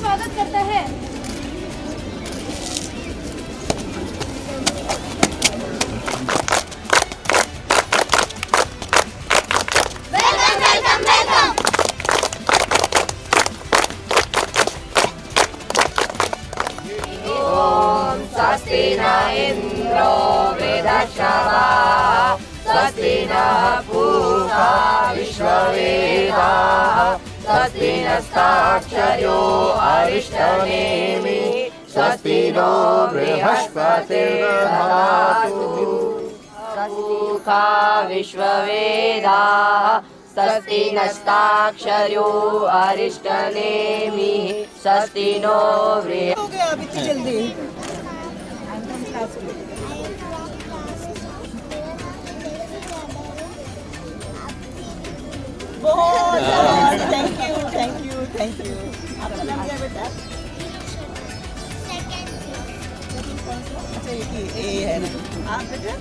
स्वागत करता है। स्वस्ति न इन्द्रो वृद्धश्रवाः स्वस्ति नः पूषा विश्ववेदाः स्वस्ति नस्ताक्षर्यो अरिष्टनेमिः स्वस्ति नो बृहस्पतिर्दधातु पूषा विश्ववेदाः स्वस्ति नस्ताक्षर्यो अरिष्टनेमिः स्वस्ति नो हो गया अब इतनी जल्दी। बहुत thank you thank you thank you. आपका नाम क्या बेटा? अच्छा ये है ना। आप बेटा?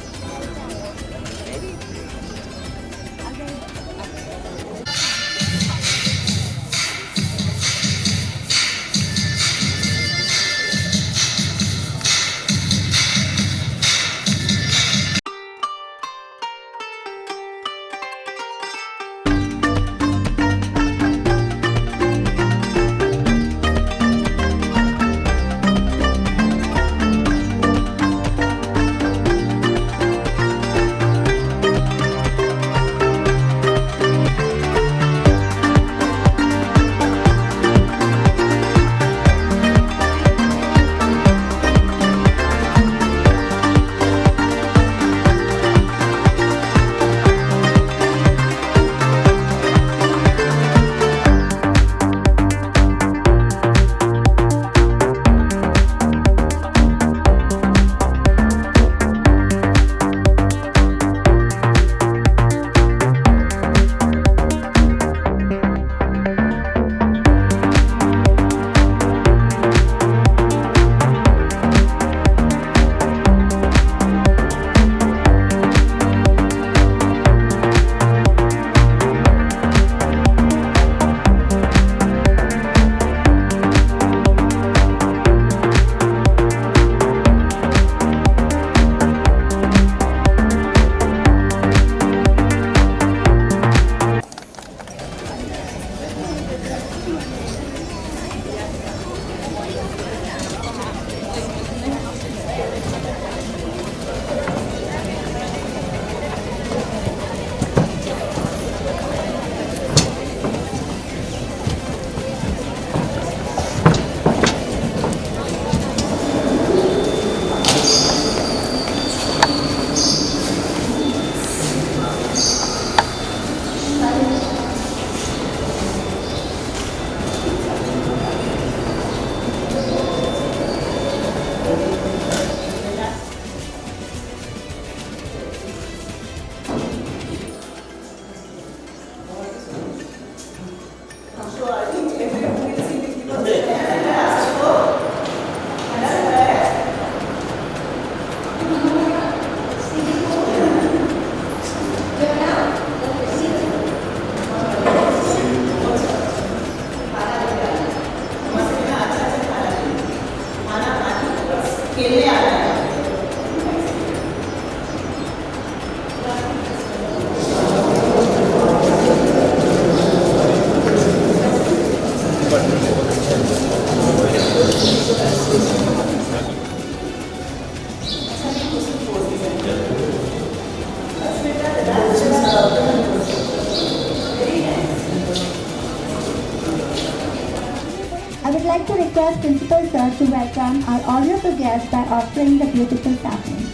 I would like to request Principal Sir to welcome our honorable guest by offering the beautiful saplings.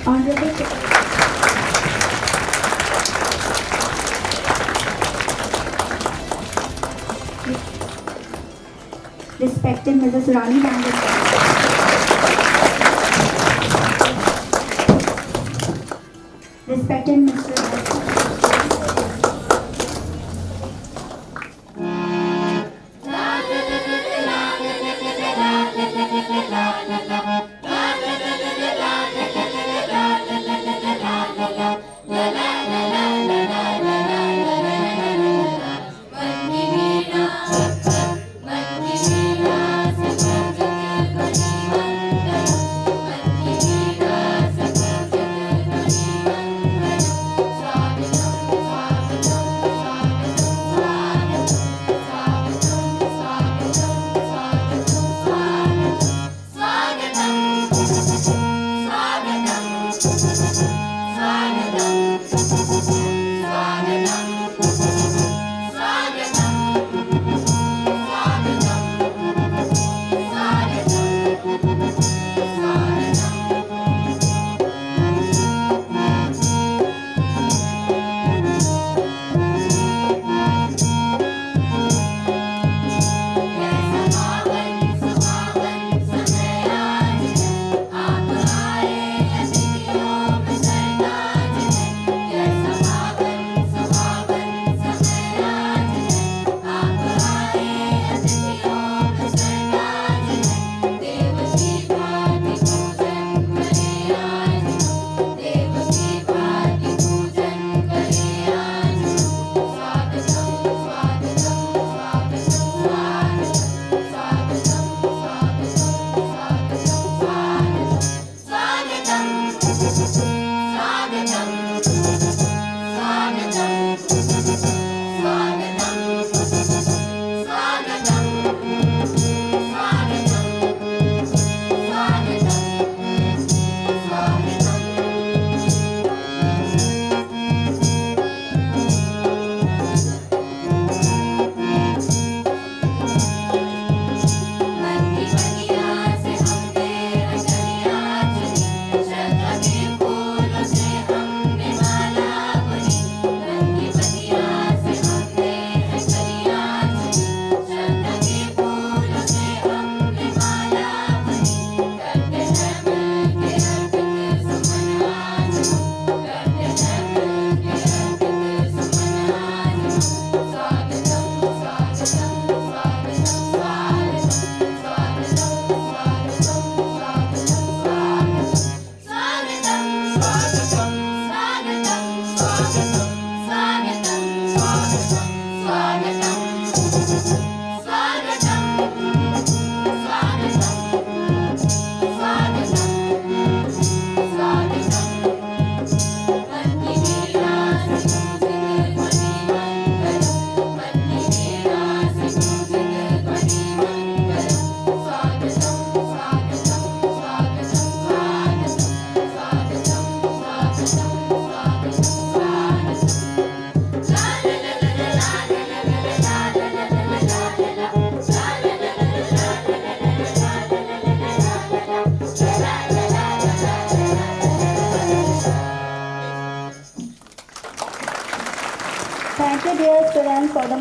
Honorable respected Mrs. Rani Bandit. Respected Mr. la la la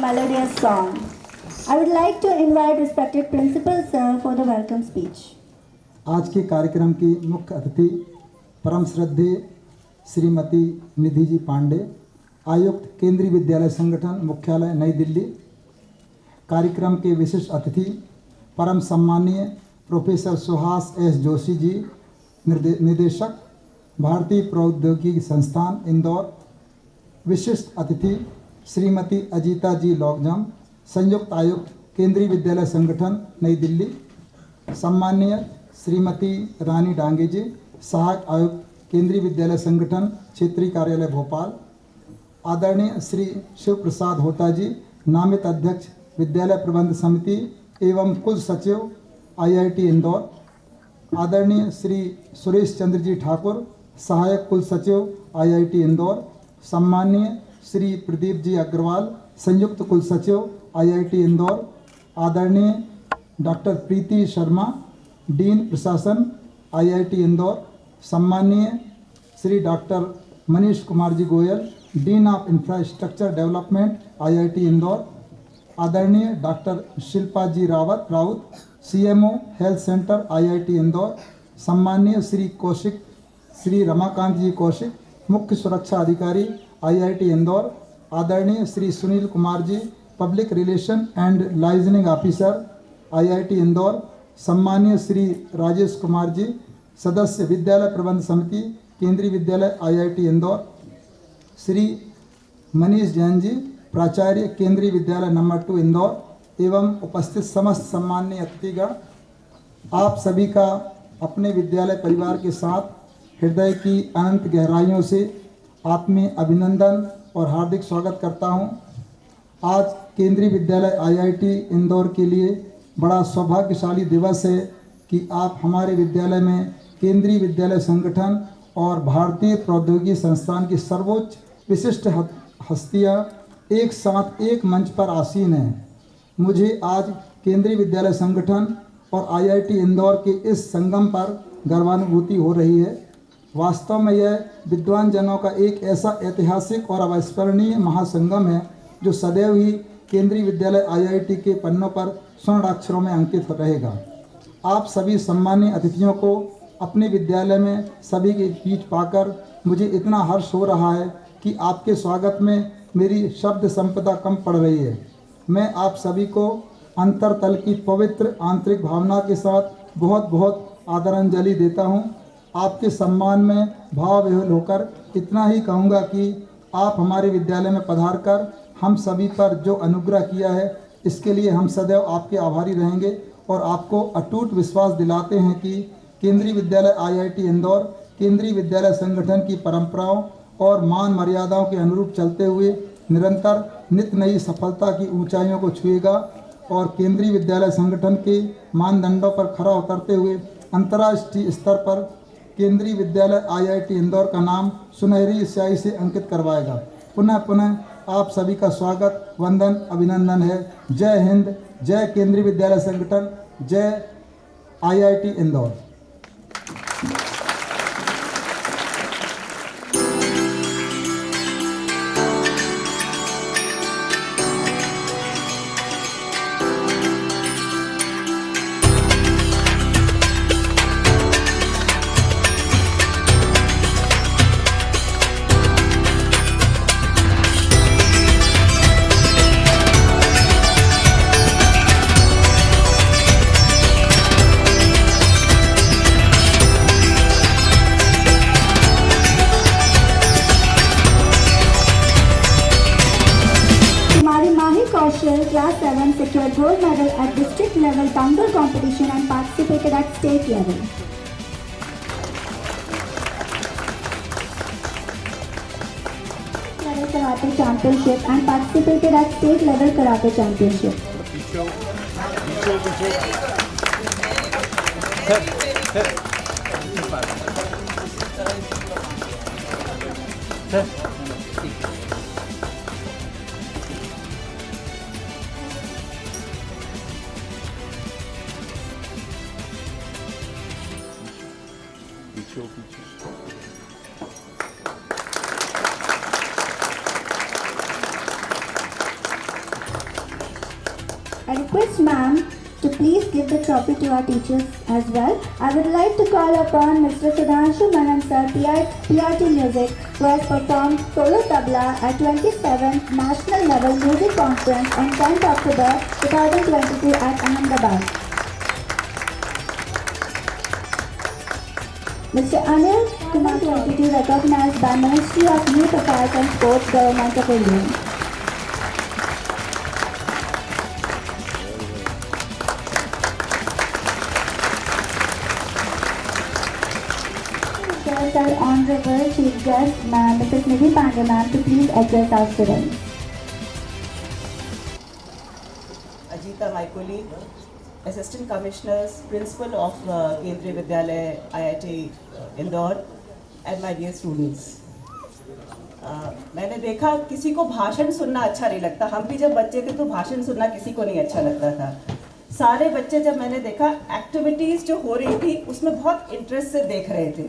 melodious song. I would like to invite respected Principal Sir for the welcome speech. आज के कार्यक्रम की मुख्य अतिथि परम श्रद्धेय श्रीमती निधि जी पांडे, आयुक्त केंद्रीय विद्यालय संगठन मुख्यालय नई दिल्ली। कार्यक्रम के विशिष्ट अतिथि परम सम्मानीय प्रोफेसर सुहास एस जोशी जी, निदेशक भारतीय प्रौद्योगिकी संस्थान इंदौर। विशिष्ट अतिथि श्रीमती अजीता जी लौकजम, संयुक्त आयुक्त केंद्रीय विद्यालय संगठन नई दिल्ली। सम्मानीय श्रीमती रानी डांगे जी, सहायक आयुक्त केंद्रीय विद्यालय संगठन क्षेत्रीय कार्यालय भोपाल। आदरणीय श्री शिव प्रसाद होता जी, नामित अध्यक्ष विद्यालय प्रबंध समिति एवं कुल सचिव आईआईटी इंदौर। आदरणीय श्री सुरेश चंद्र जी ठाकुर, सहायक कुल सचिव आईआईटी इंदौर। सम्मानीय श्री प्रदीप जी अग्रवाल, संयुक्त कुल सचिव आईआईटी इंदौर। आदरणीय डॉक्टर प्रीति शर्मा, डीन प्रशासन आईआईटी इंदौर। सम्मानीय Shri doctor Manish Kumar ji Goyal, dean of infrastructure development IIT Indore. आदरणीय doctor Shilpa ji Raut, CMO health centre IIT Indore. सम्मानीय श्री रमाकांत जी कौशिक, मुख्य सुरक्षा अधिकारी आईआईटी इंदौर। आदरणीय Shri Sunil Kumar ji, public relation and liaisoning officer IIT Indore. सम्मानीय श्री राजेश कुमार जी, सदस्य विद्यालय प्रबंध समिति केंद्रीय विद्यालय आईआईटी इंदौर। श्री मनीष जैन जी, प्राचार्य केंद्रीय विद्यालय नंबर 2 इंदौर एवं उपस्थित समस्त सम्माननीय अतिथिगण, आप सभी का अपने विद्यालय परिवार के साथ हृदय की अनंत गहराइयों से आत्मीय अभिनंदन और हार्दिक स्वागत करता हूं। आज केंद्रीय विद्यालय आईआईटी इंदौर के लिए बड़ा सौभाग्यशाली दिवस है कि आप हमारे विद्यालय में केंद्रीय विद्यालय संगठन और भारतीय प्रौद्योगिकी संस्थान की सर्वोच्च विशिष्ट हस्तियां एक साथ एक मंच पर आसीन हैं। मुझे आज केंद्रीय विद्यालय संगठन और आईआईटी इंदौर के इस संगम पर गर्वानुभूति हो रही है। वास्तव में यह विद्वान जनों का एक ऐसा ऐतिहासिक और अविस्मरणीय महासंगम है जो सदैव ही केंद्रीय विद्यालय आईआईटी के पन्नों पर स्वर्ण अक्षरों में अंकित रहेगा। आप सभी सम्मानीय अतिथियों को अपने विद्यालय में सभी के बीच पाकर मुझे इतना हर्ष हो रहा है कि आपके स्वागत में मेरी शब्द संपदा कम पड़ रही है। मैं आप सभी को अंतरतल की पवित्र आंतरिक भावना के साथ बहुत बहुत आदरांजलि देता हूं। आपके सम्मान में भाव विह्वल होकर इतना ही कहूँगा कि आप हमारे विद्यालय में पधारकर हम सभी पर जो अनुग्रह किया है, इसके लिए हम सदैव आपके आभारी रहेंगे और आपको अटूट विश्वास दिलाते हैं कि केंद्रीय विद्यालय आईआईटी इंदौर केंद्रीय विद्यालय संगठन की परंपराओं और मान मर्यादाओं के अनुरूप चलते हुए निरंतर नित्य नई सफलता की ऊंचाइयों को छुएगा और केंद्रीय विद्यालय संगठन के मानदंडों पर खरा उतरते हुए अंतर्राष्ट्रीय स्तर पर केंद्रीय विद्यालय आईआईटी इंदौर का नाम सुनहरी स्याही से अंकित करवाएगा। पुनः पुनः आप सभी का स्वागत, वंदन, अभिनंदन है। जय हिंद, जय केंद्रीय विद्यालय संगठन, जय IIT Indore. Class 7 secured gold medal at district level Tangle competition and participated at state level. Level Karate Championship and participated at state level Karate Championship. I request ma'am to please give the trophy to our teachers as well. I would like to call upon Mr. Sudhanshu Manan sir, PRT Music, who has performed solo tabla at 27th National Level Music Conference on 10th October 2022 at Ahmedabad. Mr. Anil Kumar Quantity, recognized by Ministry of Youth Affairs and Sports, Government of India. Our Honorable Chief Guest, Mrs. Nidhi Pandey ma'am, to please address our students. Ajita, my colleague, Assistant Commissioners, Principal of Kendriya Vidyalaya IIT Indore, and my dear students. मैंने देखा किसी को भाषण सुनना अच्छा नहीं लगता. हम भी जब बच्चे थे तो भाषण सुनना किसी को नहीं अच्छा लगता था. सारे बच्चे जब मैंने देखा एक्टिविटीज़ जो हो रही थी उसमें बहुत इंटरेस्ट से देख रहे थे.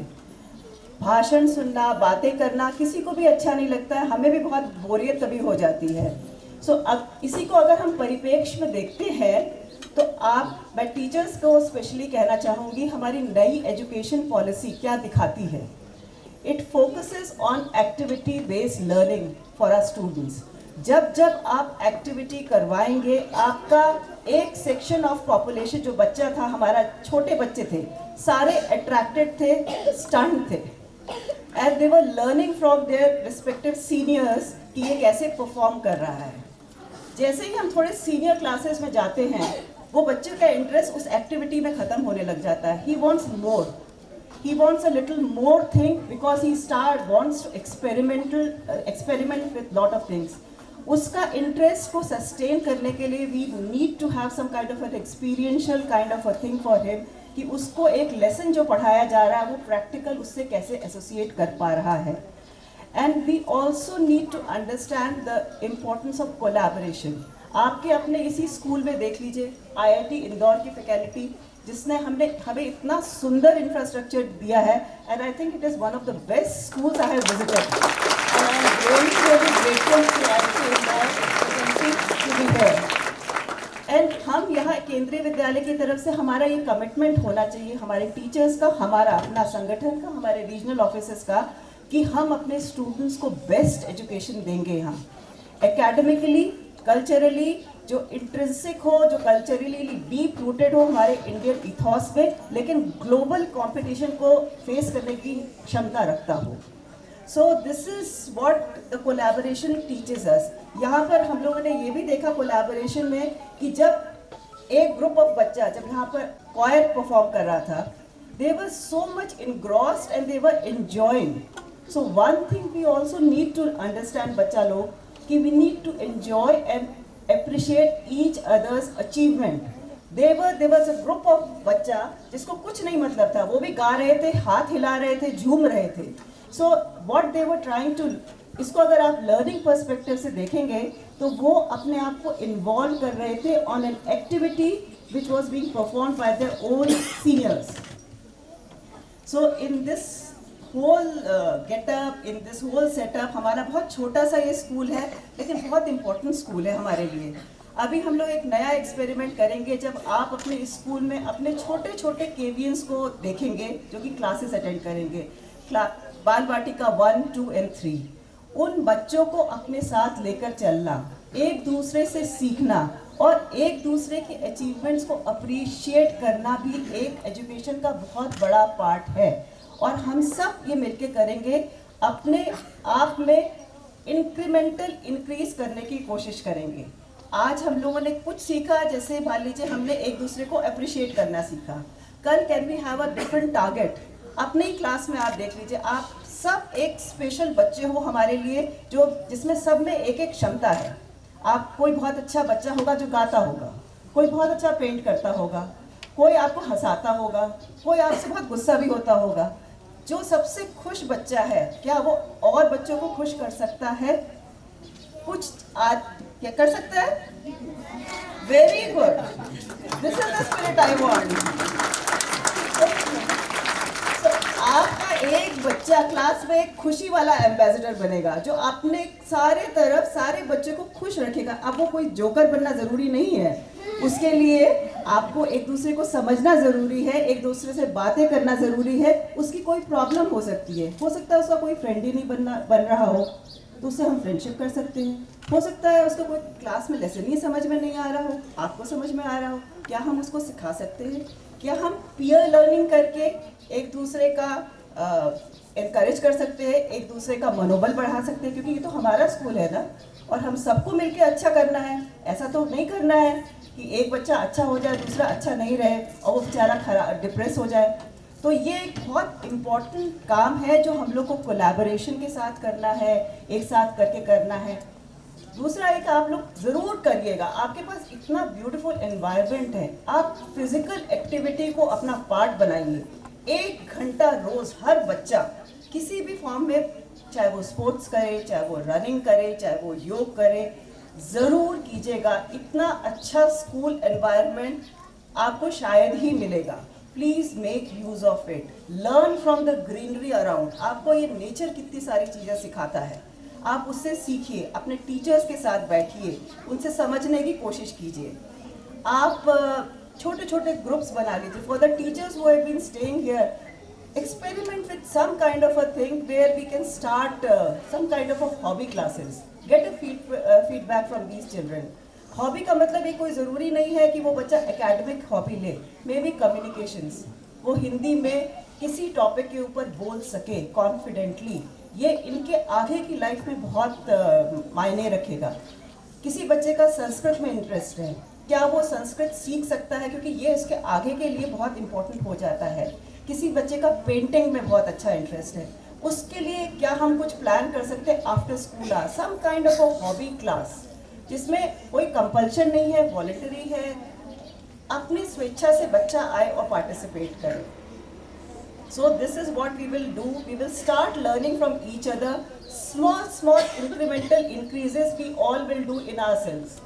भाषण सुनना, बातें करना किसी को भी अच्छा नहीं लगता है. हमें भी बहुत बोरियत कभी हो जाती है. अब इसी को अगर हम परिप्रेक्ष्य में देखते हैं तो मैं टीचर्स को स्पेशली कहना चाहूँगी, हमारी नई एजुकेशन पॉलिसी क्या दिखाती है. It focuses on activity based learning for our students. जब आप एक्टिविटी करवाएंगे, आपका एक सेक्शन ऑफ पॉपुलेशन जो बच्चा था, हमारा छोटे बच्चे थे, सारे अट्रैक्टेड थे, स्टन्ड थे, and they were learning from their respective seniors कि ये कैसे परफॉर्म कर रहा है. जैसे ही हम थोड़े सीनियर क्लासेस में जाते हैं, वो बच्चे का इंटरेस्ट उस एक्टिविटी में ख़त्म होने लग जाता है. He wants more, he wants a little more thing because he wants to experiment with lot of things. उसका इंटरेस्ट को सस्टेन करने के लिए we need to have some kind of an experiential kind of a thing for him, कि उसको एक lesson जो पढ़ाया जा रहा है वो प्रैक्टिकल उससे कैसे एसोसिएट कर पा रहा है. And we also need to understand the importance of collaboration. आपके अपने इसी स्कूल में देख लीजिए, IIT इंदौर की फैकल्टी जिसने हमें इतना सुंदर इंफ्रास्ट्रक्चर दिया है, and I think it is one of the best schools I have visited, and I am really very grateful to IIT Indore to be there. And हम यहाँ केंद्रीय विद्यालय की तरफ से हमारा ये कमिटमेंट होना चाहिए, हमारे टीचर्स का, हमारा अपना संगठन का, हमारे रीजनल ऑफिसर्स का, कि हम अपने स्टूडेंट्स को बेस्ट एजुकेशन देंगे. यहाँ एकेडमिकली, कल्चरली, जो इंट्रिंसिक हो, जो कल्चरली डीप रूटेड हो हमारे इंडियन इथॉस में, लेकिन ग्लोबल कंपटीशन को फेस करने की क्षमता रखता हो. So this is what the collaboration teaches us. यहाँ पर हम लोगों ने ये भी देखा कोलैबोरेशन में कि जब एक ग्रुप ऑफ बच्चा जब यहाँ पर क्वायर परफॉर्म कर रहा था, they were so much engrossed and they were enjoying. So one thing we also need to understand बच्चा लोग, कि we need to enjoy and appreciate each other's achievement. There was a group of बच्चा जिसको कुछ नहीं मतलब था, वो भी गा रहे थे, हाथ हिला रहे थे, झूम रहे थे. So what they were trying to, इसको अगर आप लर्निंग पर्सपेक्टिव से देखेंगे तो वो अपने आप को इन्वॉल्व कर रहे थे on an activity which was being performed by their own seniors. So in this whole getup, in this whole setup, हमारा बहुत छोटा सा ये स्कूल है, लेकिन बहुत इंपॉर्टेंट स्कूल है हमारे लिए. अभी हम लोग एक नया एक्सपेरिमेंट करेंगे, जब आप अपने स्कूल में अपने छोटे छोटे केवियंस को देखेंगे जो कि क्लासेस अटेंड करेंगे, बाल वाटिका 1, 2 and 3. उन बच्चों को अपने साथ लेकर चलना, एक दूसरे से सीखना और एक दूसरे के अचीवमेंट्स को अप्रिशिएट करना भी एक एजुकेशन का बहुत बड़ा पार्ट है. और हम सब ये मिलके करेंगे, अपने आप में इंक्रीमेंटल इंक्रीज करने की कोशिश करेंगे. आज हम लोगों ने कुछ सीखा, जैसे मान लीजिए हमने एक दूसरे को अप्रिशिएट करना सीखा. कल can we have a different target. अपने ही क्लास में आप देख लीजिए, आप सब एक स्पेशल बच्चे हो हमारे लिए, जो जिसमें सब में एक एक क्षमता है. आप कोई बहुत अच्छा बच्चा होगा जो गाता होगा, कोई बहुत अच्छा पेंट करता होगा, कोई आपको हंसाता होगा, कोई आपसे बहुत गुस्सा भी होता होगा. जो सबसे खुश बच्चा है, क्या वो और बच्चों को खुश कर सकता है? कुछ आज क्या कर सकता है? Very good, this is the spirit I want. आपका एक बच्चा क्लास में एक खुशी वाला एम्बेसडर बनेगा, जो अपने सारे तरफ सारे बच्चे को खुश रखेगा. अब वो कोई जोकर बनना जरूरी नहीं है, उसके लिए आपको एक दूसरे को समझना ज़रूरी है, एक दूसरे से बातें करना ज़रूरी है। उसकी कोई प्रॉब्लम हो सकती है, हो सकता है उसका कोई फ्रेंड ही नहीं बन रहा हो, तो उससे हम फ्रेंडशिप कर सकते हैं। हो सकता है उसका कोई क्लास में लेसन ही समझ में नहीं आ रहा हो, आपको समझ में आ रहा हो, क्या हम उसको सिखा सकते हैं? क्या हम पीयर लर्निंग करके एक दूसरे का एनकरेज कर सकते हैं, एक दूसरे का मनोबल बढ़ा सकते हैं? क्योंकि ये तो हमारा स्कूल है ना, और हम सबको मिलके अच्छा करना है। ऐसा तो नहीं करना है कि एक बच्चा अच्छा हो जाए, दूसरा अच्छा नहीं रहे और वो बेचारा खराब डिप्रेस हो जाए। तो ये एक बहुत इम्पॉर्टेंट काम है जो हम लोग को कोलैबोरेशन के साथ करना है, एक साथ करके करना है। दूसरा एक आप लोग ज़रूर करिएगा, आपके पास इतना ब्यूटीफुल एनवायरनमेंट है, आप फिजिकल एक्टिविटी को अपना पार्ट बनाइए। 1 घंटा रोज़ हर बच्चा किसी भी फॉर्म में, चाहे वो स्पोर्ट्स करे, चाहे वो रनिंग करे, चाहे वो योग करे, ज़रूर कीजिएगा। इतना अच्छा स्कूल एनवायरनमेंट आपको शायद ही मिलेगा। Please make use of it, learn from the greenery around. आपको ये नेचर कितनी सारी चीज़ें सिखाता है, आप उससे सीखिए, अपने टीचर्स के साथ बैठिए, उनसे समझने की कोशिश कीजिए। आप छोटे छोटे ग्रुप्स बना लीजिए। For the teachers who have been staying here, experiment with some kind of a thing where we can start some kind of a hobby classes, get a feedback from these children. Hobby का मतलब ये कोई ज़रूरी नहीं है कि वो बच्चा एकेडमिक हॉबी ले, मे बी कम्युनिकेशंस, वो हिंदी में किसी टॉपिक के ऊपर बोल सके कॉन्फिडेंटली, ये इनके आगे की लाइफ में बहुत मायने रखेगा। किसी बच्चे का संस्कृत में इंटरेस्ट है, क्या वो संस्कृत सीख सकता है, क्योंकि ये इसके आगे के लिए बहुत इंपॉर्टेंट हो जाता है। किसी बच्चे का पेंटिंग में बहुत अच्छा इंटरेस्ट है, उसके लिए क्या हम कुछ प्लान कर सकते हैं after school hour, some kind of a hobby class, जिसमें कोई कंपल्शन नहीं है, वॉलंटरी है, अपनी स्वेच्छा से बच्चा आए और पार्टिसिपेट करे। So this is what we will do. We will start learning from each other. Small incremental increases we all will do in ourselves.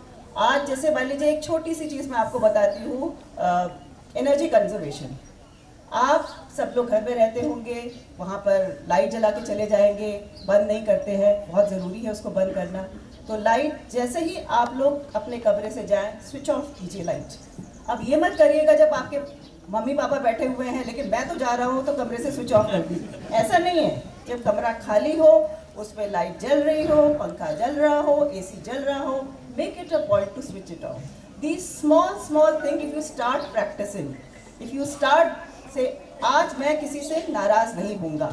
आज जैसे मान लीजिए एक छोटी सी चीज़ मैं आपको बताती हूँ, एनर्जी कंजर्वेशन। आप सब लोग घर में रहते होंगे, वहाँ पर लाइट जला के चले जाएंगे, बंद नहीं करते हैं, बहुत ज़रूरी है उसको बंद करना। तो लाइट जैसे ही आप लोग अपने कमरे से जाएं, स्विच ऑफ कीजिए लाइट। अब ये मत करिएगा जब आपके मम्मी पापा बैठे हुए हैं लेकिन मैं तो जा रहा हूँ तो कमरे से स्विच ऑफ कर दीजिए, ऐसा नहीं है। जब कमरा खाली हो, उसमें लाइट जल रही हो, पंखा जल रहा हो, एसी जल रहा हो, make it a point to switch it off. These small thing if you start practicing, if you start से आज मैं किसी से नाराज़ नहीं होऊंगा।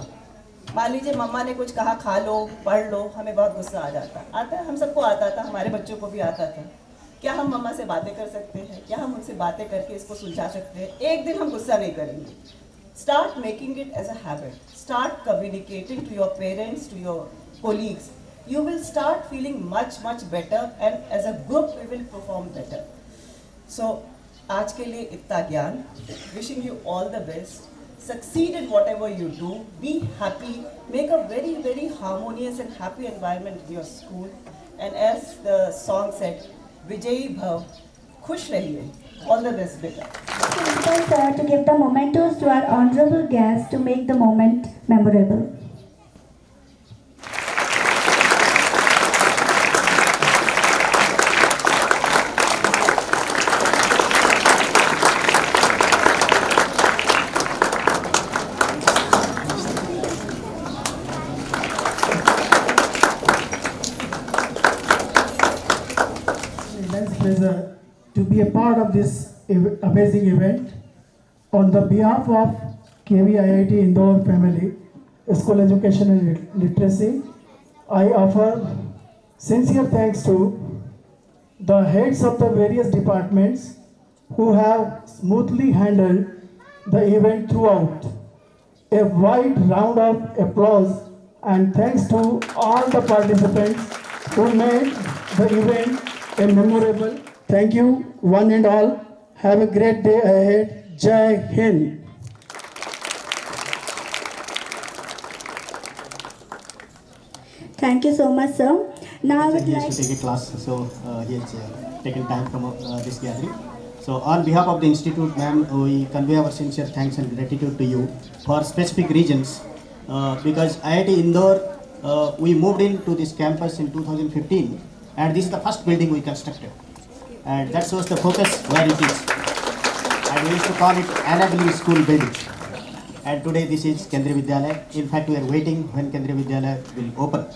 मान लीजिए मम्मा ने कुछ कहा, खा लो, पढ़ लो, हमें बहुत गुस्सा आ जाता है, हम सबको आता था, हमारे बच्चों को भी आता था। क्या हम मम्मा से बातें कर सकते हैं? क्या हम उनसे बातें करके इसको सुलझा सकते हैं? एक दिन हम गुस्सा नहीं करेंगे। Start making it as a habit, start communicating to your parents, to your colleagues, you will start feeling much better and as a group we will perform better. So आज के लिए इतना ज्ञान, wishing you all the best, succeed in whatever you do, be happy, make a very harmonious and happy environment in your school, and as the song said, विजयी भव, खुश रहिए, all the best बेटा। Simple sir to give the mementos to our honorable guests to make the moment memorable. Pleasure to be a part of this amazing event. On the behalf of KVIIT Indore family, School Education and Literacy, I offer sincere thanks to the heads of the various departments who have smoothly handled the event throughout. A wide round of applause and thanks to all the participants who made the event a memorable. Thank you one and all. Have a great day ahead. Jai Hind. Thank you so much, sir. Now I would He like has to take a class, so he has taken time from this gathering. So on behalf of the institute, ma'am, we convey our sincere thanks and gratitude to you for specific reasons. Because IIT Indore, we moved into this campus in 2015, and this is the first building we constructed. and that shows the focus where it is. And we used to call it enabling school building. And today this is Kendriya Vidyalaya. In fact, we are waiting when Kendriya Vidyalaya will open.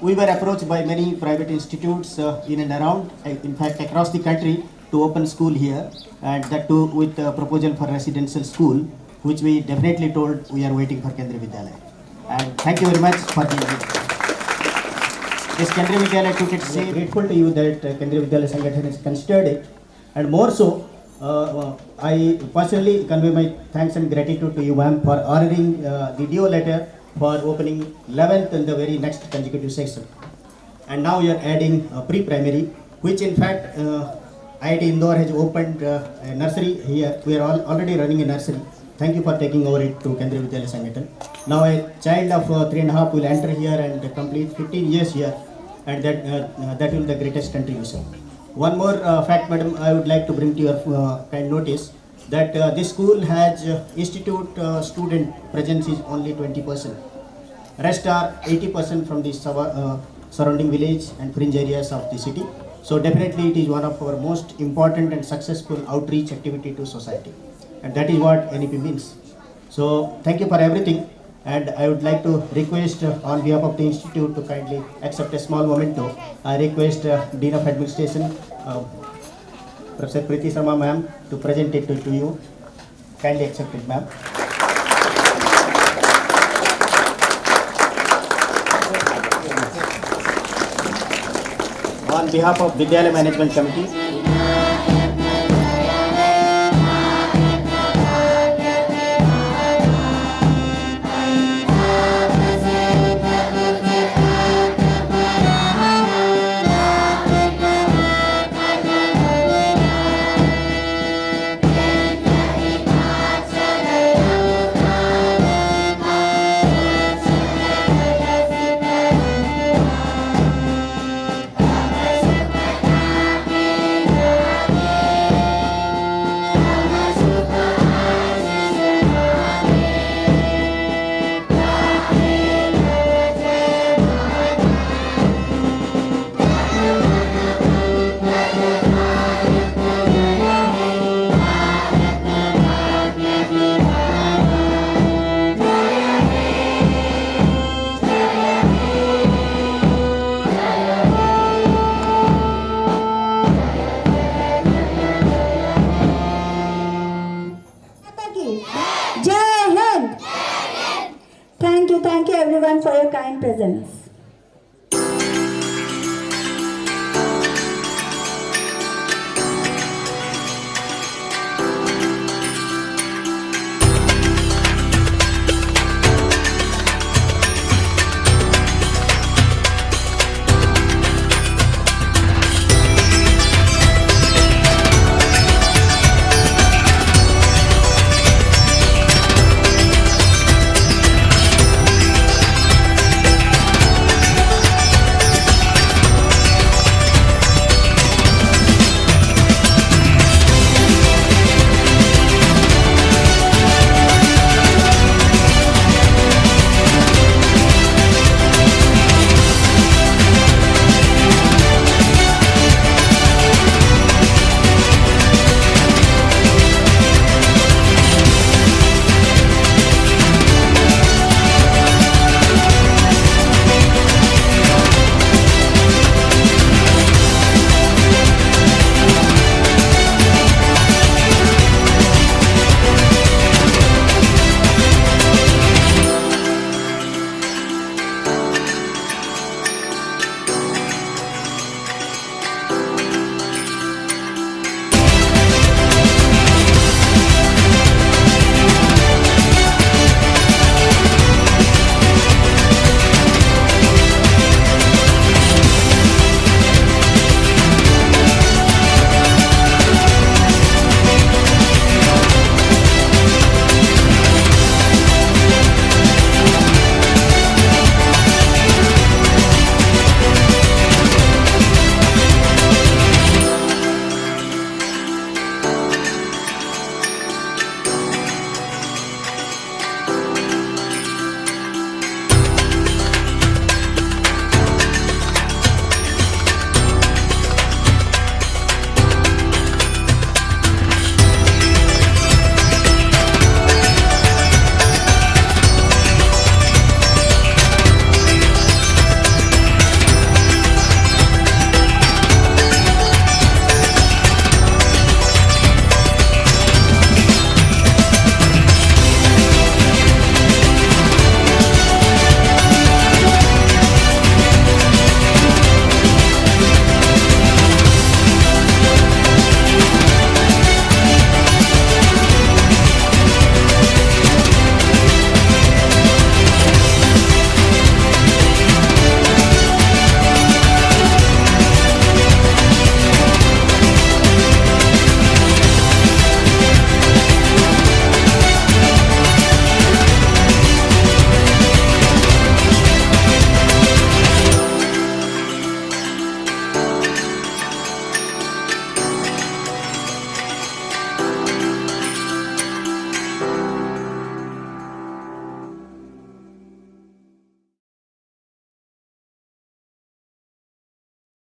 We were approached by many private institutes in and around, in fact across the country, to open school here, and that too with a proposal for residential school, which we definitely told we are waiting for Kendriya Vidyalaya. And thank you very much for the this Kendriya Vidyalaya took it. We are grateful to you that Kendriya Vidyalaya Sangathan has considered it, and more so, I personally convey my thanks and gratitude to you, ma'am, for honoring the DO letter for opening 11th in the very next consecutive session. And now you are adding pre-primary, which in fact IIT Indore has opened a nursery here. We are already running a nursery. Thank you for taking over it to Kendriya Vidyalaya Sangathan. Now a child of 3.5 will enter here and complete 15 years here, and that will be the greatest contribution. One more fact, madam, I would like to bring to your kind notice, that this school has institute student presence is only 20%. Rest are 80% from the surrounding village and fringe areas of the city. So definitely it is one of our most important and successful outreach activity to society. And that is what NEP means. So thank you for everything. And I would like to request on behalf of the institute to kindly accept a small memento. I request Dean of Administration, Professor Preeti Sharma ma'am, to present it to you. Kindly accept it, ma'am. On behalf of Vidyalaya Management Committee, Jai Hind! Thank you everyone for your kind presence.